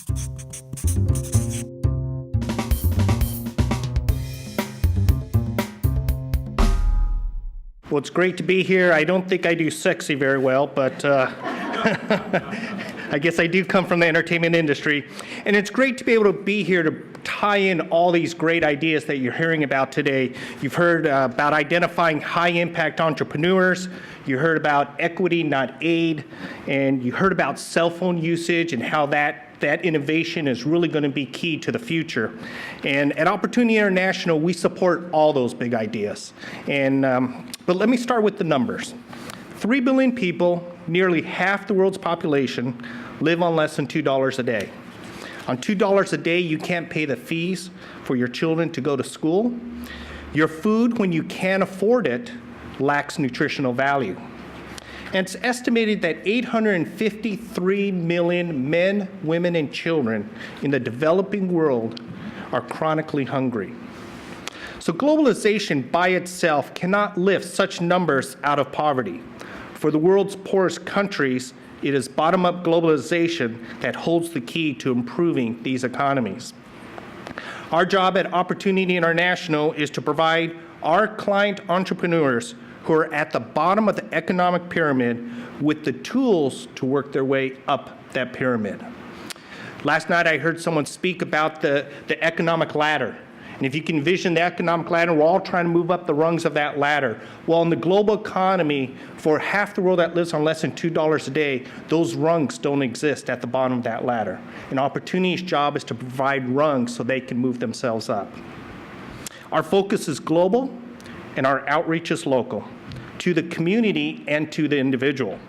Well, it's great to be here. I don't think I do sexy very well, but I guess I do come from the entertainment industry. And it's great to be able to be here to tie in all these great ideas that you're hearing about today. You've heard about identifying high-impact entrepreneurs. You heard about equity, not aid. And you heard about cell phone usage and how that innovation is really going to be key to the future. And at Opportunity International, we support all those big ideas. But let me start with the numbers. 3 billion people, nearly half the world's population, live on less than $2 a day. On $2 a day, you can't pay the fees for your children to go to school. Your food, when you can't afford it, lacks nutritional value. And it's estimated that 853 million men, women, and children in the developing world are chronically hungry. So globalization by itself cannot lift such numbers out of poverty. For the world's poorest countries, it is bottom-up globalization that holds the key to improving these economies. Our job at Opportunity International is to provide our client entrepreneurs who are at the bottom of the economic pyramid with the tools to work their way up that pyramid. Last night I heard someone speak about the economic ladder. And if you can envision the economic ladder, we're all trying to move up the rungs of that ladder. Well, in the global economy, for half the world that lives on less than $2 a day, those rungs don't exist at the bottom of that ladder. And Opportunity's job is to provide rungs so they can move themselves up. Our focus is global, and our outreach is local, to the community and to the individual.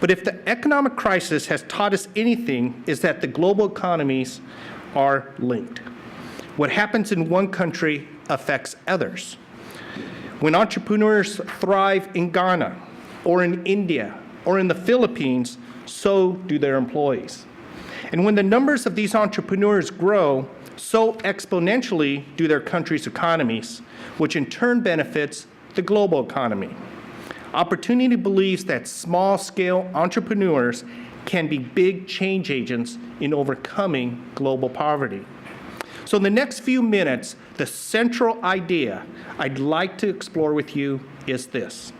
But if the economic crisis has taught us anything, is that the global economies are linked. What happens in one country affects others. When entrepreneurs thrive in Ghana, or in India, or in the Philippines, so do their employees. And when the numbers of these entrepreneurs grow, so exponentially do their country's economies, which in turn benefits the global economy. Opportunity believes that small-scale entrepreneurs can be big change agents in overcoming global poverty. So in the next few minutes, the central idea I'd like to explore with you is this.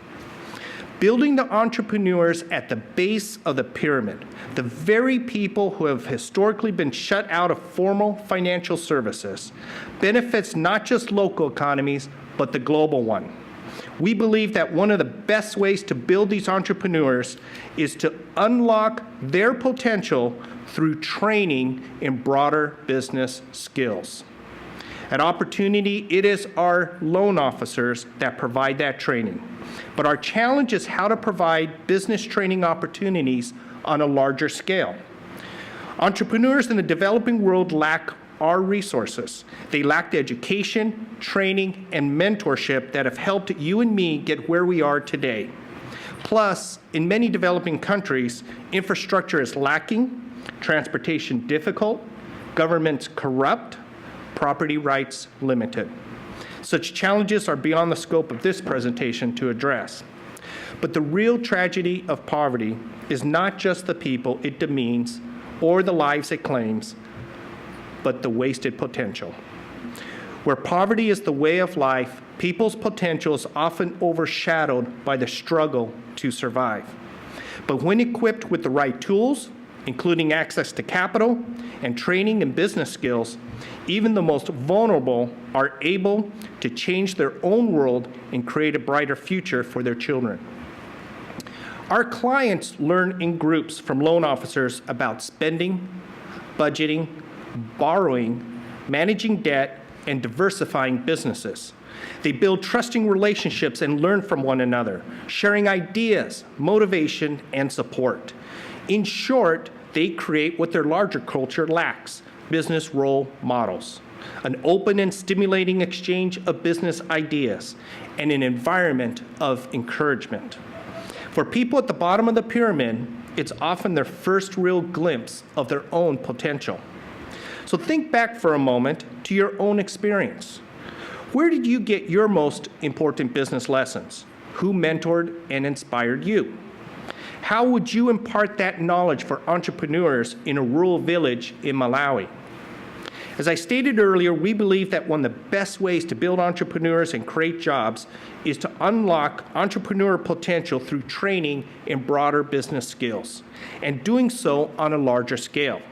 Building the entrepreneurs at the base of the pyramid, the very people who have historically been shut out of formal financial services, benefits not just local economies, but the global one. We believe that one of the best ways to build these entrepreneurs is to unlock their potential through training in broader business skills. At Opportunity, it is our loan officers that provide that training. But our challenge is how to provide business training opportunities on a larger scale. Entrepreneurs in the developing world lack our resources. They lack the education, training, and mentorship that have helped you and me get where we are today. Plus, in many developing countries, infrastructure is lacking, transportation difficult, governments corrupt, property rights limited. Such challenges are beyond the scope of this presentation to address. But the real tragedy of poverty is not just the people it demeans or the lives it claims, but the wasted potential. Where poverty is the way of life, people's potential is often overshadowed by the struggle to survive. But when equipped with the right tools, including access to capital and training and business skills, even the most vulnerable are able to change their own world and create a brighter future for their children. Our clients learn in groups from loan officers about spending, budgeting, borrowing, managing debt, and diversifying businesses. They build trusting relationships and learn from one another, sharing ideas, motivation, and support. In short, they create what their larger culture lacks: business role models, an open and stimulating exchange of business ideas, and an environment of encouragement. For people at the bottom of the pyramid, it's often their first real glimpse of their own potential. So think back for a moment to your own experience. Where did you get your most important business lessons? Who mentored and inspired you? How would you impart that knowledge for entrepreneurs in a rural village in Malawi? As I stated earlier, we believe that one of the best ways to build entrepreneurs and create jobs is to unlock entrepreneur potential through training in broader business skills, and doing so on a larger scale.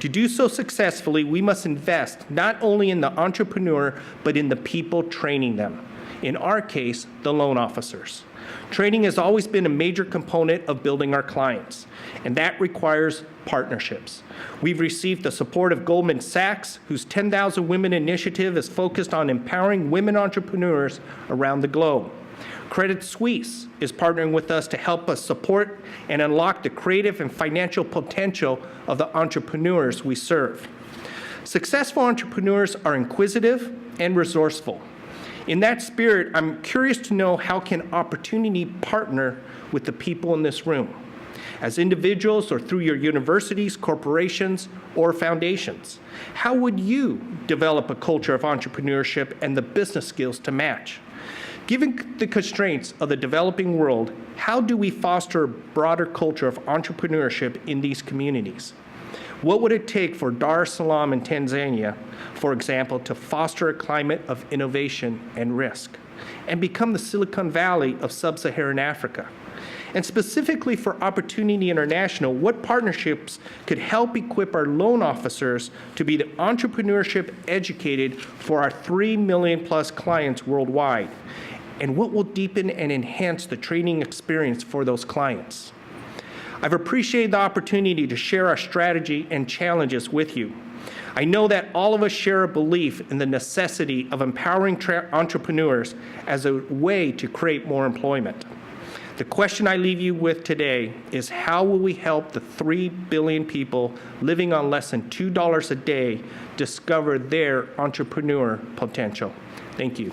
To do so successfully, we must invest not only in the entrepreneur, but in the people training them. In our case, the loan officers. Training has always been a major component of building our clients, and that requires partnerships. We've received the support of Goldman Sachs, whose 10,000 Women initiative is focused on empowering women entrepreneurs around the globe. Credit Suisse is partnering with us to help us support and unlock the creative and financial potential of the entrepreneurs we serve. Successful entrepreneurs are inquisitive and resourceful. In that spirit, I'm curious to know, how can opportunity partner with the people in this room, as individuals or through your universities, corporations, or foundations? How would you develop a culture of entrepreneurship and the business skills to match? Given the constraints of the developing world, how do we foster a broader culture of entrepreneurship in these communities? What would it take for Dar es Salaam in Tanzania, for example, to foster a climate of innovation and risk and become the Silicon Valley of sub-Saharan Africa? And specifically for Opportunity International, what partnerships could help equip our loan officers to be the entrepreneurship educated for our 3 million plus clients worldwide? And what will deepen and enhance the training experience for those clients? I've appreciated the opportunity to share our strategy and challenges with you. I know that all of us share a belief in the necessity of empowering entrepreneurs as a way to create more employment. The question I leave you with today is, how will we help the 3 billion people living on less than $2 a day discover their entrepreneur potential? Thank you.